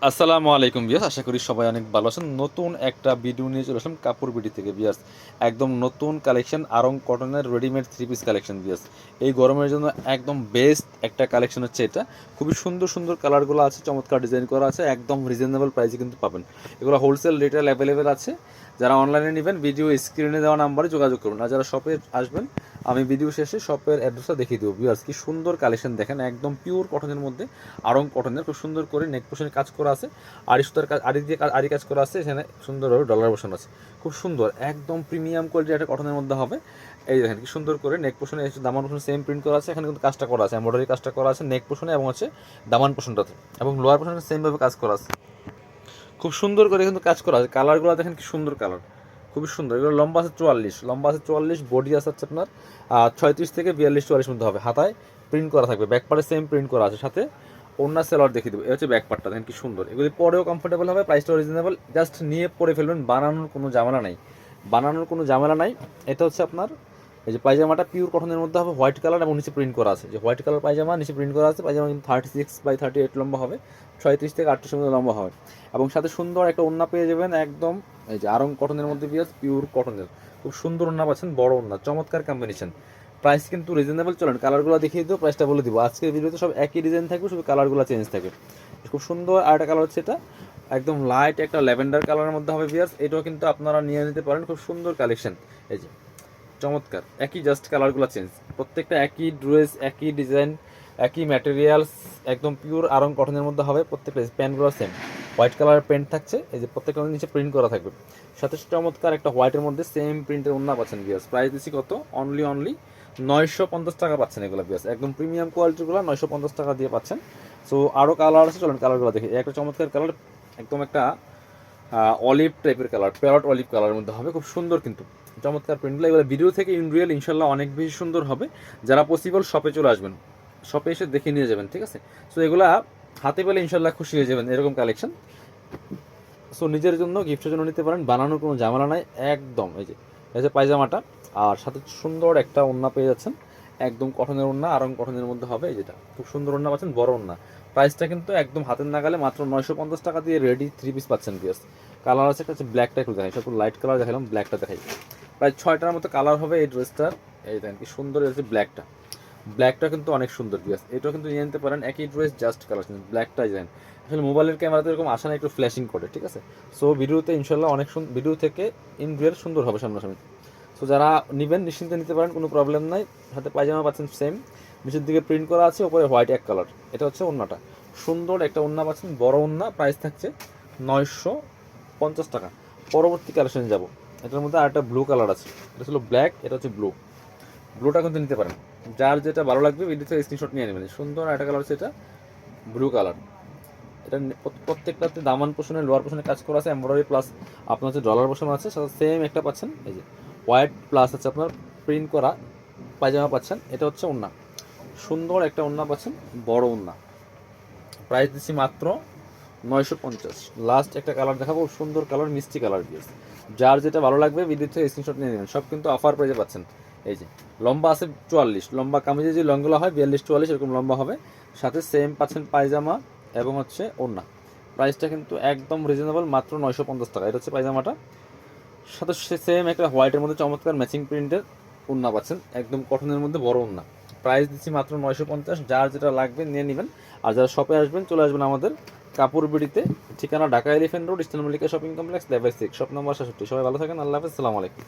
আসসালামু আলাইকুম বিয়াস, আশা করি সবাই অনেক ভালো আছেন। নতুন একটা ভিডিও নিয়ে চলে আসলাম কাপড় বিডি থেকে বিয়াস। একদম নতুন কালেকশন আরং কটনের রেডিমেড থ্রি পিস কালেকশন বিয়াস। এই গরমের জন্য একদম বেস্ট একটা কালেকশন হচ্ছে এটা। খুবই সুন্দর সুন্দর কালারগুলো আছে, চমৎকার ডিজাইন করা আছে, একদম রিজনেবল প্রাইসে কিন্তু পাবেন। এগুলো হোলসেল রিটেল অ্যাভেলেবেল আছে। যারা অনলাইনে নেবেন ভিডিও স্ক্রিনে দেওয়া নাম্বারে যোগাযোগ করুন, আর যারা শপে আসবেন আমি ভিডিও শেষে শপের অ্যাড্রেসটা দেখিয়ে দেবো বিয়াস। কি সুন্দর কালেকশন দেখেন, একদম পিওর কটনের মধ্যে আরং কটনের খুব সুন্দর করে নেক পোশনের কাজ করা আছে, আড়ি সুতার কাজ, আড়ি দিয়ে আড়ি কাজ করা আছে, এখানে সুন্দরভাবে ডলার বসানো আছে। খুব সুন্দর একদম প্রিমিয়াম কোয়ালিটির একটা কটনের মধ্যে হবে। এই দেখেন কি সুন্দর করে নেক পোশনে দামান পোশনে সেম প্রিন্ট করা আছে, এখানে কিন্তু কাজটা করা আছে, এমব্রয়ডারি কাজটা করা আছে নেক পোশনে এবং হচ্ছে দামান পোশনটাতে, এবং লোয়ার পোশনে সেমভাবে কাজ করা আছে। খুব সুন্দর করে কিন্তু কাজ করা আছে। কালারগুলো দেখেন কি সুন্দর কালার, খুবই সুন্দর। এগুলো লম্বা আছে 44, লম্বা আছে 44, বডি আছে হচ্ছে আপনার 36 থেকে 42-44 মধ্যে হবে। হাতায় প্রিন্ট করা থাকবে, ব্যাক পার্টে সেম প্রিন্ট করা আছে, সাথে অন্য সেলার দেখিয়ে দেবো। এই হচ্ছে ব্যাক পার্টটা, দেখেন কি সুন্দর। এগুলি পরেও কমফোর্টেবল হবে, প্রাইসটাও রিজনেবল, জাস্ট নিয়ে পরে ফেলবেন, বানানোর কোনো ঝামেলা নাই, বানানোর কোনো ঝামেলা নাই। এটা হচ্ছে আপনার এই যে পায়জামাটা পিওর কটনের মধ্যে হবে, হোয়াইট কালার এবং নিচে প্রিন্ট করা আছে, যে হোয়াইট কালার পায়জামা নিচে প্রিন্ট করা আছে। পায়জামা কিন্তু 36/38 লম্বা হবে, 36 থেকে 38 মধ্যে লম্বা হবে, এবং সাথে সুন্দর একটা ওড়না পেয়ে যাবেন একদম। এই যে আরং কটনের মধ্যে পিওর কটনের খুব সুন্দর ওড়না পাচ্ছেন, বড় ওড়না, চমৎকার কম্বিনেশন। প্রাইস কিন্তু রিজনেবল। চলেন কালারগুলো দেখিয়ে দিও, প্রাইসটা বলে দিব। আজকের ভিডিওতে সব একই ডিজাইন থাকবে, শুধু কালারগুলো চেঞ্জ থাকবে। খুব সুন্দর আর একটা কালার হচ্ছে এটা, একদম লাইট একটা ল্যাভেন্ডার কালারের মধ্যে হবে ভিউয়ার্স। এটাও কিন্তু আপনারা নিয়ে নিতে পারেন, খুব সুন্দর কালেকশন। এই যে চমৎকার, একই জাস্ট কালারগুলো চেঞ্জ, প্রত্যেকটা একই ড্রেস, একই ডিজাইন, একই ম্যাটেরিয়ালস, একদম পিওর আরং কটনের মধ্যে হবে। প্রত্যেকটা প্যান্টগুলো সেম হোয়াইট কালারের প্যান্ট থাকছে, এই যে প্রত্যেকটা নিচে প্রিন্ট করা থাকবে, সাথে চমৎকার একটা হোয়াইটের মধ্যে সেম প্রিন্টের ওড়না পাচ্ছেন ভিউয়ার্স। প্রাইস দিচ্ছি কত, অনলি 950 টাকা পাচ্ছেন এগুলো ভিউয়ার্স। একদম প্রিমিয়াম কোয়ালিটিগুলো 950 টাকা দিয়ে পাচ্ছেন। সো আরও কালার আছে, চলেন কালারগুলো দেখি। একটা চমৎকার কালার, একদম একটা অলিভ টাইপের কালার, প্যারট অলিভ কালারের মধ্যে হবে, খুব সুন্দর কিন্তু চমৎকার প্রিন্টগুলো। এগুলো ভিডিও থেকে ইন রিয়েল ইনশাল্লাহ অনেক বেশি সুন্দর হবে। যারা পসিবল শপে চলে আসবেন, শপে এসে দেখে নিয়ে যাবেন, ঠিক আছে? সো এগুলা হাতে পেলে ইনশাল্লাহ খুশি হয়ে যাবেন, এরকম কালেকশন। সো নিজের জন্য গিফটের জন্য নিতে পারেন, বানানোর কোনো ঝামেলা নাই একদম। এই যে পায়জামাটা, আর সাথে সুন্দর একটা ওড়না পেয়ে যাচ্ছেন, একদম কটনের ওড়না, আরং কটনের মধ্যে হবে। এই যেটা খুব সুন্দর ওড়না পাচ্ছেন, বড় ওড়না। প্রাইসটা কিন্তু একদম হাতের নাগালে, মাত্র 950 টাকা দিয়ে রেডি থ্রি পিস পাচ্ছেন পিস। কালার আছে একটা হচ্ছে ব্ল্যাকটা, একটু দেখাই, সব লাইট কালার দেখালাম, ব্ল্যাকটা দেখাই। প্রায় 6টার মতো কালার হবে এই ড্রেসটার। এই দেখেন কি সুন্দর হচ্ছে ব্ল্যাকটা, ব্ল্যাকটা কিন্তু অনেক সুন্দর পিস। এটাও কিন্তু নিয়ে নিতে পারেন, একই ড্রেস জাস্ট কালার চেঞ্জ। ব্ল্যাকটাই দেন, আসলে মোবাইলের ক্যামেরাতে এরকম আসে না, একটু ফ্ল্যাশিং করে, ঠিক আছে? সো ভিডিওতে ইনশাল্লাহ অনেক ভিডিও থেকে ইন রিয়েল সুন্দর হবে সামনাসামনি। সো যারা নেবেন নিশ্চিন্তে নিতে পারেন, কোনো প্রবলেম নাই। হাতে পায়জামা পাচ্ছেন সেম, নিচের দিকে প্রিন্ট করা আছে, ওপরে হোয়াইট এক কালার। এটা হচ্ছে ওড়নাটা, সুন্দর একটা ওড়না পাচ্ছেন, বড় ওড়না। প্রাইস থাকছে 950 টাকা। পরবর্তী কালেকশনে যাব। এটার মধ্যে আরেকটা ব্লু কালার আছে, এটা ছিল ব্ল্যাক, এটা হচ্ছে ব্লু। ব্লুটা কিন্তু নিতে পারেন, যার যেটা ভালো লাগবে ভিডিও থেকে স্ক্রিনশট নিয়ে নেবেন। সুন্দর একটা কালার হচ্ছে এটা, ব্লু কালার। এটা প্রত্যেকটাতে দামান পোষণে, লোয়ার পোষণে কাজ করা আছে, এমব্রয়ডারি প্লাস আপনার হচ্ছে ডলার পোষণ আছে, সাথে সেম একটা পাচ্ছেন। এই যে হোয়াইট প্লাস আছে আপনার প্রিন্ট করা পায়জামা পাচ্ছেন। এটা হচ্ছে ওড়না, সুন্দর একটা ওড়না পাচ্ছেন, বড় ওড়না। প্রাইস দিচ্ছি মাত্র 950। লাস্ট একটা কালার দেখাবো, সুন্দর কালার, মিষ্টি কালার দিয়েছে। যার যেটা ভালো লাগবে ভিডিও থেকে স্ক্রিনশট নিয়ে নেবেন। সব কিন্তু অফার প্রাইসে পাচ্ছেন। এই যে লম্বা আছে 44, লম্বা কামিজে যে লংগুলো হয় 42-44 এরকম লম্বা হবে, সাথে সেম পাচ্ছেন পায়জামা এবং হচ্ছে ওড়না। প্রাইসটা কিন্তু একদম রিজনেবল, মাত্র 950 টাকা। এটা হচ্ছে পায়জামাটা, সাথে সেম একটা হোয়াইটের মধ্যে চমৎকার ম্যাচিং প্রিন্টের ওড়না পাচ্ছেন, একদম কটনের মধ্যে বড় ওড়না। প্রাইস দিচ্ছি মাত্র 950। যার যেটা লাগবে নিয়ে নেবেন। আর যারা শপে আসবেন চলে আসবেন আমাদের কাপড় বিড়িতে, ঠিকানা Dhaka elephant road, eastern Mallika shopping complex, level 6, shop number 67। সবাই ভালো থাকেন, আল্লাহ হাফেজ, আসসালামু আলাইকুম।